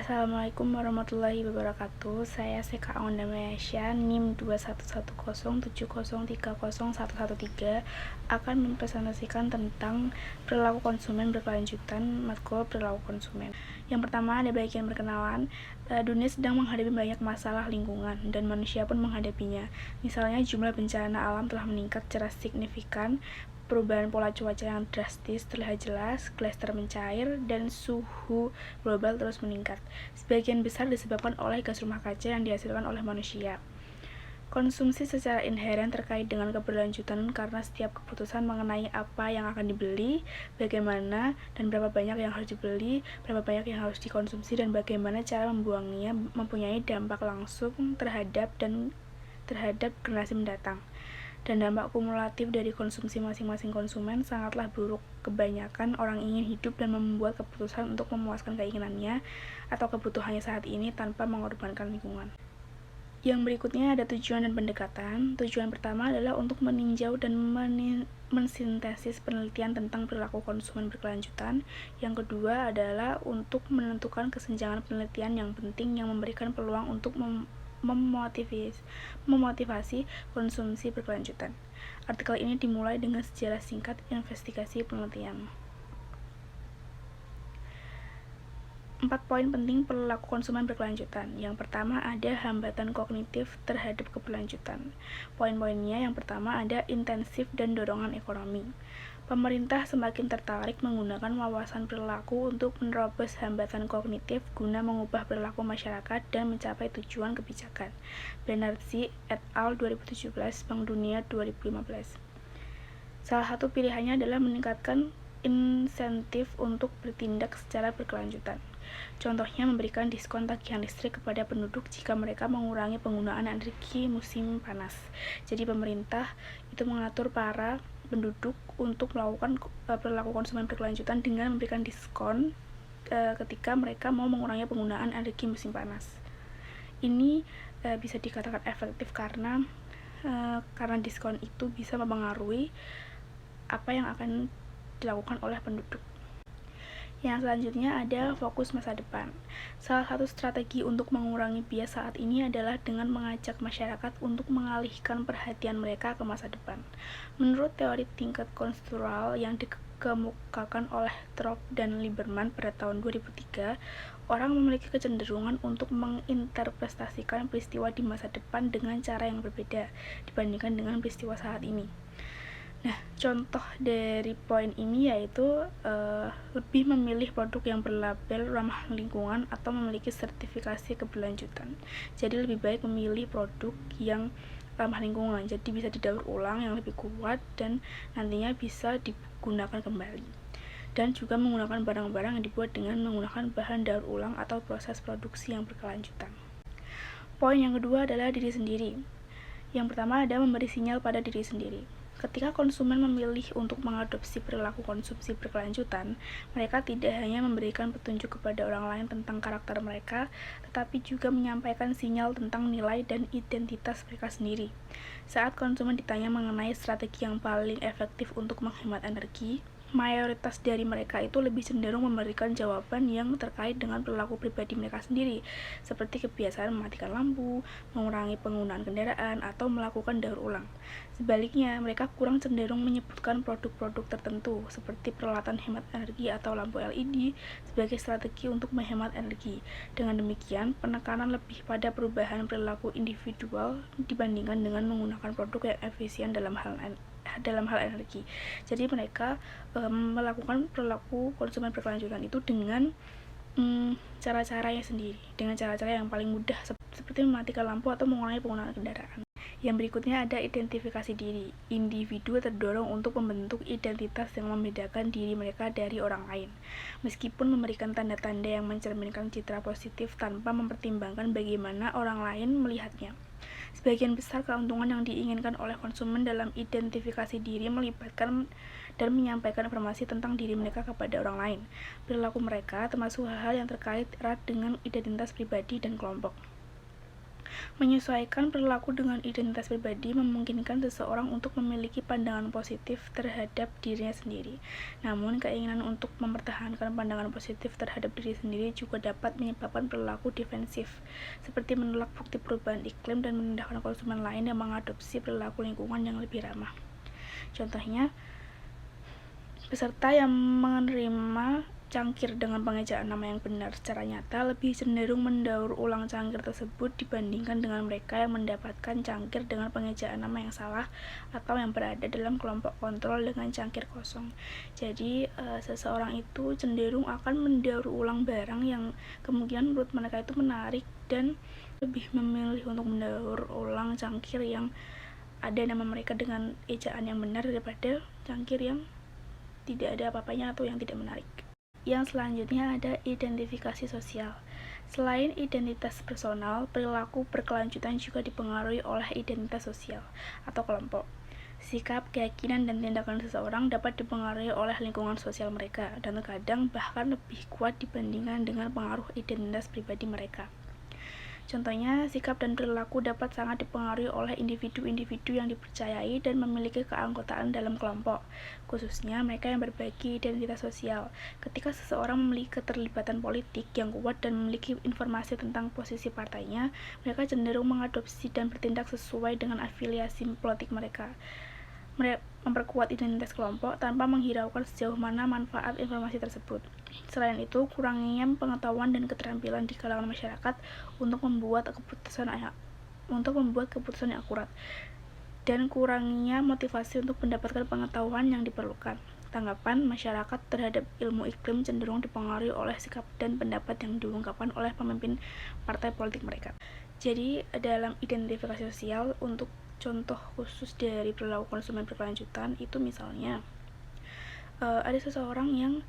Assalamualaikum warahmatullahi wabarakatuh. Saya Seka Onda Mayasya, NIM 21107030113 akan mempresentasikan tentang perilaku konsumen berkelanjutan, matkul perilaku konsumen. Yang pertama ada bagian perkenalan. Dunia sedang menghadapi banyak masalah lingkungan dan manusia pun menghadapinya. Misalnya jumlah bencana alam telah meningkat secara signifikan, perubahan pola cuaca yang drastis terlihat jelas, glacier mencair, dan suhu global terus meningkat. Sebagian besar disebabkan oleh gas rumah kaca yang dihasilkan oleh manusia. Konsumsi secara inheren terkait dengan keberlanjutan karena setiap keputusan mengenai apa yang akan dibeli, bagaimana dan berapa banyak yang harus dibeli, berapa banyak yang harus dikonsumsi, dan bagaimana cara membuangnya mempunyai dampak langsung terhadap generasi mendatang. Dan dampak kumulatif dari konsumsi masing-masing konsumen sangatlah buruk. Kebanyakan orang ingin hidup dan membuat keputusan untuk memuaskan keinginannya atau kebutuhannya saat ini tanpa mengorbankan lingkungan. Yang berikutnya ada tujuan dan pendekatan. Tujuan pertama adalah untuk meninjau dan mensintesis penelitian tentang perilaku konsumen berkelanjutan. Yang kedua adalah untuk menentukan kesenjangan penelitian yang penting yang memberikan peluang untuk memotivasi konsumsi berkelanjutan. Artikel ini dimulai dengan sejarah singkat investigasi penelitian. 4 poin penting perilaku konsumen berkelanjutan. Yang pertama ada hambatan kognitif terhadap keberlanjutan. Poin-poinnya yang pertama ada intensif dan dorongan ekonomi. Pemerintah semakin tertarik menggunakan wawasan perilaku untuk menerobos hambatan kognitif guna mengubah perilaku masyarakat dan mencapai tujuan kebijakan. Banerjee et al. 2017, Bank Dunia 2015. Salah satu pilihannya adalah meningkatkan insentif untuk bertindak secara berkelanjutan. Contohnya memberikan diskon tagihan listrik kepada penduduk jika mereka mengurangi penggunaan energi musim panas. Jadi pemerintah itu mengatur para penduduk untuk melakukan perilaku konsumen berkelanjutan dengan memberikan diskon ketika mereka mau mengurangi penggunaan energi musim panas. Ini bisa dikatakan efektif karena diskon itu bisa mempengaruhi apa yang akan dilakukan oleh penduduk. Yang selanjutnya ada fokus masa depan. Salah satu strategi untuk mengurangi bias saat ini adalah dengan mengajak masyarakat untuk mengalihkan perhatian mereka ke masa depan. Menurut teori tingkat konstruktural yang dikemukakan oleh Thorpe dan Lieberman pada tahun 2003, orang memiliki kecenderungan untuk menginterpretasikan peristiwa di masa depan dengan cara yang berbeda dibandingkan dengan peristiwa saat ini. Nah, contoh dari poin ini yaitu lebih memilih produk yang berlabel ramah lingkungan atau memiliki sertifikasi keberlanjutan. Jadi lebih baik memilih produk yang ramah lingkungan, jadi bisa didaur ulang yang lebih kuat dan nantinya bisa digunakan kembali. Dan juga menggunakan barang-barang yang dibuat dengan menggunakan bahan daur ulang atau proses produksi yang berkelanjutan. Poin yang kedua adalah diri sendiri. Yang pertama ada memberi sinyal pada diri sendiri. Ketika konsumen memilih untuk mengadopsi perilaku konsumsi berkelanjutan, mereka tidak hanya memberikan petunjuk kepada orang lain tentang karakter mereka, tetapi juga menyampaikan sinyal tentang nilai dan identitas mereka sendiri. Saat konsumen ditanya mengenai strategi yang paling efektif untuk menghemat energi, mayoritas dari mereka itu lebih cenderung memberikan jawaban yang terkait dengan perilaku pribadi mereka sendiri, seperti kebiasaan mematikan lampu, mengurangi penggunaan kendaraan, atau melakukan daur ulang. Sebaliknya, mereka kurang cenderung menyebutkan produk-produk tertentu, seperti peralatan hemat energi atau lampu LED, sebagai strategi untuk menghemat energi. Dengan demikian, penekanan lebih pada perubahan perilaku individual dibandingkan dengan menggunakan produk yang efisien dalam hal energi. Jadi mereka melakukan perilaku konsumen berkelanjutan itu dengan cara-caranya sendiri, dengan cara-cara yang paling mudah seperti mematikan lampu atau mengurangi penggunaan kendaraan. Yang berikutnya ada identifikasi diri. Individu terdorong untuk membentuk identitas yang membedakan diri mereka dari orang lain, meskipun memberikan tanda-tanda yang mencerminkan citra positif tanpa mempertimbangkan bagaimana orang lain melihatnya. Sebagian besar keuntungan yang diinginkan oleh konsumen dalam identifikasi diri melibatkan dan menyampaikan informasi tentang diri mereka kepada orang lain, perilaku mereka, termasuk hal-hal yang terkait erat dengan identitas pribadi dan kelompok. Menyesuaikan perilaku dengan identitas pribadi memungkinkan seseorang untuk memiliki pandangan positif terhadap dirinya sendiri. Namun, keinginan untuk mempertahankan pandangan positif terhadap diri sendiri juga dapat menyebabkan perilaku defensif, seperti menolak bukti perubahan iklim dan merendahkan konsumen lain yang mengadopsi perilaku lingkungan yang lebih ramah. Contohnya, peserta yang menerima cangkir dengan pengejaan nama yang benar secara nyata lebih cenderung mendaur ulang cangkir tersebut dibandingkan dengan mereka yang mendapatkan cangkir dengan pengejaan nama yang salah atau yang berada dalam kelompok kontrol dengan cangkir kosong. Jadi seseorang itu cenderung akan mendaur ulang barang yang kemungkinan menurut mereka itu menarik dan lebih memilih untuk mendaur ulang cangkir yang ada nama mereka dengan ejaan yang benar daripada cangkir yang tidak ada apa-apanya atau yang tidak menarik. Yang selanjutnya ada identifikasi sosial. Selain identitas personal, perilaku berkelanjutan juga dipengaruhi oleh identitas sosial atau kelompok. Sikap, keyakinan, dan tindakan seseorang dapat dipengaruhi oleh lingkungan sosial mereka, dan terkadang bahkan lebih kuat dibandingkan dengan pengaruh identitas pribadi mereka. Contohnya, sikap dan perilaku dapat sangat dipengaruhi oleh individu-individu yang dipercayai dan memiliki keanggotaan dalam kelompok, khususnya mereka yang berbagi identitas sosial. Ketika seseorang memiliki keterlibatan politik yang kuat dan memiliki informasi tentang posisi partainya, mereka cenderung mengadopsi dan bertindak sesuai dengan afiliasi politik mereka. Memperkuat identitas kelompok tanpa menghiraukan sejauh mana manfaat informasi tersebut. Selain itu, kurangnya pengetahuan dan keterampilan di kalangan masyarakat untuk membuat keputusan yang akurat, dan kurangnya motivasi untuk mendapatkan pengetahuan yang diperlukan. Tanggapan masyarakat terhadap ilmu iklim cenderung dipengaruhi oleh sikap dan pendapat yang diungkapkan oleh pemimpin partai politik mereka. Jadi, dalam identifikasi sosial, untuk contoh khusus dari perilaku konsumen berkelanjutan itu misalnya ada seseorang yang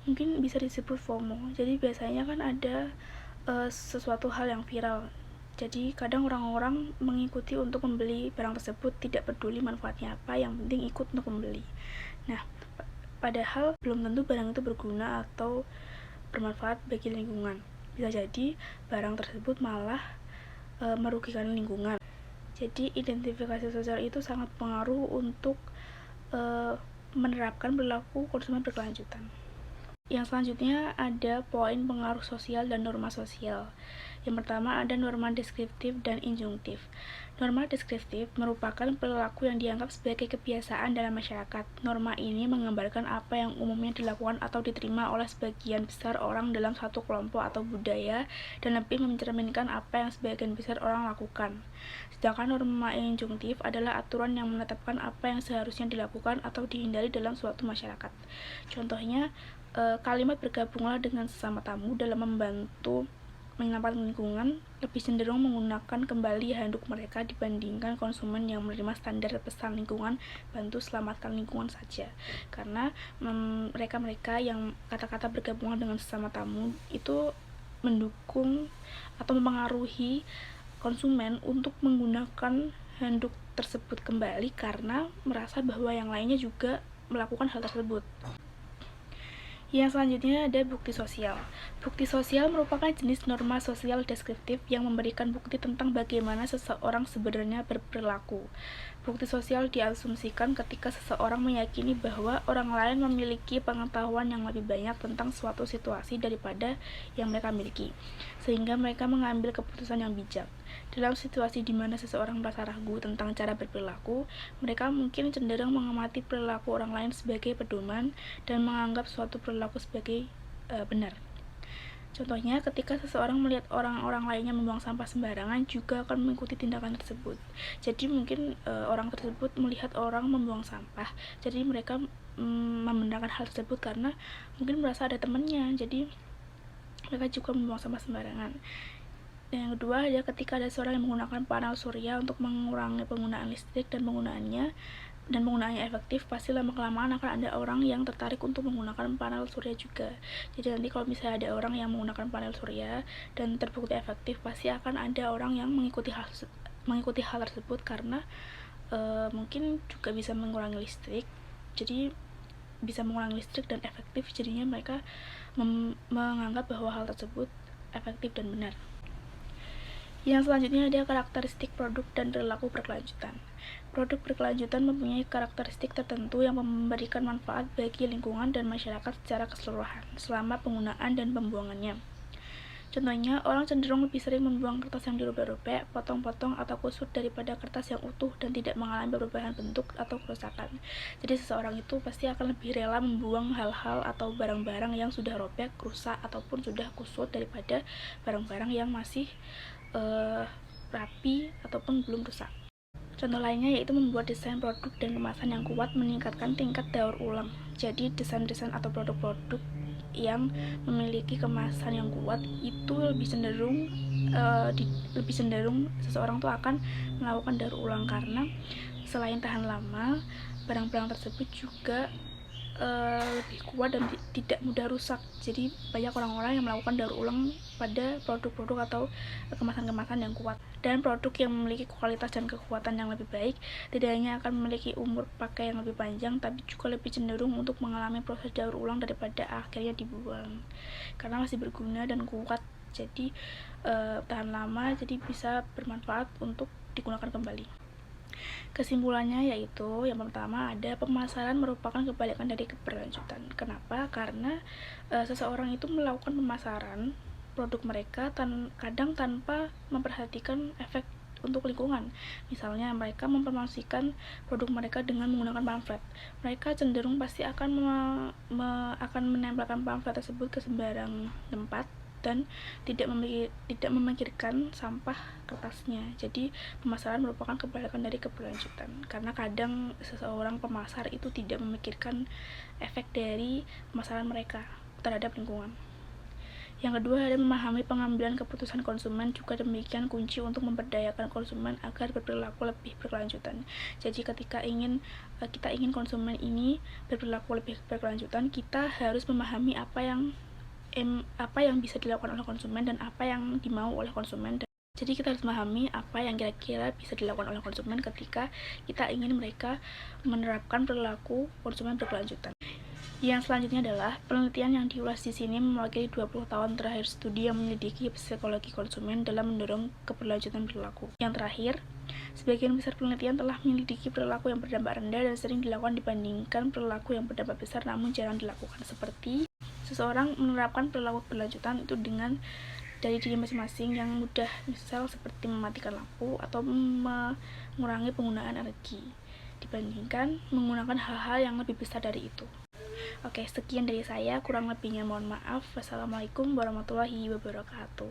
mungkin bisa disebut FOMO. Jadi biasanya kan ada sesuatu hal yang viral. Jadi kadang orang-orang mengikuti untuk membeli barang tersebut, tidak peduli manfaatnya apa, yang penting ikut untuk membeli. Nah, padahal belum tentu barang itu berguna atau bermanfaat bagi lingkungan. Bisa jadi barang tersebut malah merugikan lingkungan. Jadi identifikasi sosial itu sangat pengaruh untuk menerapkan perilaku konsumen berkelanjutan. Yang selanjutnya ada poin pengaruh sosial dan norma sosial. Yang pertama ada norma deskriptif dan injungtif. Norma deskriptif merupakan perilaku yang dianggap sebagai kebiasaan dalam masyarakat. Norma ini menggambarkan apa yang umumnya dilakukan atau diterima oleh sebagian besar orang dalam satu kelompok atau budaya, dan lebih mencerminkan apa yang sebagian besar orang lakukan. Sedangkan norma injungtif adalah aturan yang menetapkan apa yang seharusnya dilakukan atau dihindari dalam suatu masyarakat. Contohnya, kalimat bergabunglah dengan sesama tamu dalam membantu menyelamatkan lingkungan lebih cenderung menggunakan kembali handuk mereka dibandingkan konsumen yang menerima standar pesan lingkungan bantu selamatkan lingkungan saja, karena mereka yang kata-kata bergabunglah dengan sesama tamu itu mendukung atau mempengaruhi konsumen untuk menggunakan handuk tersebut kembali karena merasa bahwa yang lainnya juga melakukan hal tersebut. Yang selanjutnya ada bukti sosial. Bukti sosial merupakan jenis norma sosial deskriptif yang memberikan bukti tentang bagaimana seseorang sebenarnya berperilaku. Bukti sosial diasumsikan ketika seseorang meyakini bahwa orang lain memiliki pengetahuan yang lebih banyak tentang suatu situasi daripada yang mereka miliki, sehingga mereka mengambil keputusan yang bijak. Dalam situasi di mana seseorang merasa ragu tentang cara berperilaku, mereka mungkin cenderung mengamati perilaku orang lain sebagai pedoman dan menganggap suatu perilaku sebagai benar. Contohnya, ketika seseorang melihat orang-orang lainnya membuang sampah sembarangan, juga akan mengikuti tindakan tersebut. Jadi mungkin orang tersebut melihat orang membuang sampah, jadi mereka membenarkan hal tersebut karena mungkin merasa ada temannya, jadi mereka juga membuang sampah sembarangan. Dan yang kedua adalah ketika ada seorang yang menggunakan panel surya untuk mengurangi penggunaan listrik dan penggunaannya efektif, pasti lama-kelamaan akan ada orang yang tertarik untuk menggunakan panel surya juga. Jadi nanti kalau misalnya ada orang yang menggunakan panel surya dan terbukti efektif, pasti akan ada orang yang mengikuti hal tersebut karena mungkin juga bisa mengurangi listrik. Jadi bisa mengurangi listrik dan efektif, jadinya mereka menganggap bahwa hal tersebut efektif dan benar. Yang selanjutnya ada karakteristik produk dan perilaku berkelanjutan. Produk berkelanjutan mempunyai karakteristik tertentu yang memberikan manfaat bagi lingkungan dan masyarakat secara keseluruhan selama penggunaan dan pembuangannya. Contohnya, orang cenderung lebih sering membuang kertas yang dirobek-robek, potong-potong, atau kusut daripada kertas yang utuh dan tidak mengalami perubahan bentuk atau kerusakan. Jadi seseorang itu pasti akan lebih rela membuang hal-hal atau barang-barang yang sudah robek, rusak, ataupun sudah kusut daripada barang-barang yang masih rapi ataupun belum rusak. Contoh lainnya yaitu membuat desain produk dan kemasan yang kuat meningkatkan tingkat daur ulang. Jadi desain-desain atau produk-produk yang memiliki kemasan yang kuat itu lebih cenderung seseorang tuh akan melakukan daur ulang, karena selain tahan lama, barang-barang tersebut juga lebih kuat dan tidak mudah rusak. Jadi banyak orang-orang yang melakukan daur ulang pada produk-produk atau kemasan-kemasan yang kuat. Dan produk yang memiliki kualitas dan kekuatan yang lebih baik tidak hanya akan memiliki umur pakai yang lebih panjang, tapi juga lebih cenderung untuk mengalami proses daur ulang daripada akhirnya dibuang, karena masih berguna dan kuat. Jadi tahan lama, jadi bisa bermanfaat untuk digunakan kembali. Kesimpulannya yaitu yang pertama ada pemasaran merupakan kebalikan dari keberlanjutan. Kenapa? Karena seseorang itu melakukan pemasaran produk mereka kadang tanpa memperhatikan efek untuk lingkungan. Misalnya mereka mempromosikan produk mereka dengan menggunakan pamflet. Mereka cenderung pasti akan akan menempelkan pamflet tersebut ke sembarang tempat dan tidak memikirkan sampah kertasnya. Jadi pemasaran merupakan kebalikan dari keberlanjutan, karena kadang seseorang pemasar itu tidak memikirkan efek dari pemasaran mereka terhadap lingkungan. Yang kedua ada memahami pengambilan keputusan konsumen, juga demikian kunci untuk memberdayakan konsumen agar berperilaku lebih berkelanjutan. Jadi ketika kita ingin konsumen ini berperilaku lebih berkelanjutan, kita harus memahami apa yang bisa dilakukan oleh konsumen dan apa yang dimau oleh konsumen. Jadi kita harus memahami apa yang kira-kira bisa dilakukan oleh konsumen ketika kita ingin mereka menerapkan perilaku konsumen berkelanjutan. Yang selanjutnya adalah penelitian yang diulas di sini mewakili 20 tahun terakhir studi yang menyelidiki psikologi konsumen dalam mendorong keberlanjutan perilaku. Yang terakhir, sebagian besar penelitian telah menyelidiki perilaku yang berdampak rendah dan sering dilakukan dibandingkan perilaku yang berdampak besar namun jarang dilakukan, seperti seseorang menerapkan perilaku berlanjutan itu dari diri masing-masing yang mudah, misal seperti mematikan lampu atau mengurangi penggunaan energi dibandingkan menggunakan hal-hal yang lebih besar dari itu. Oke, sekian dari saya, kurang lebihnya mohon maaf. Wassalamualaikum warahmatullahi wabarakatuh.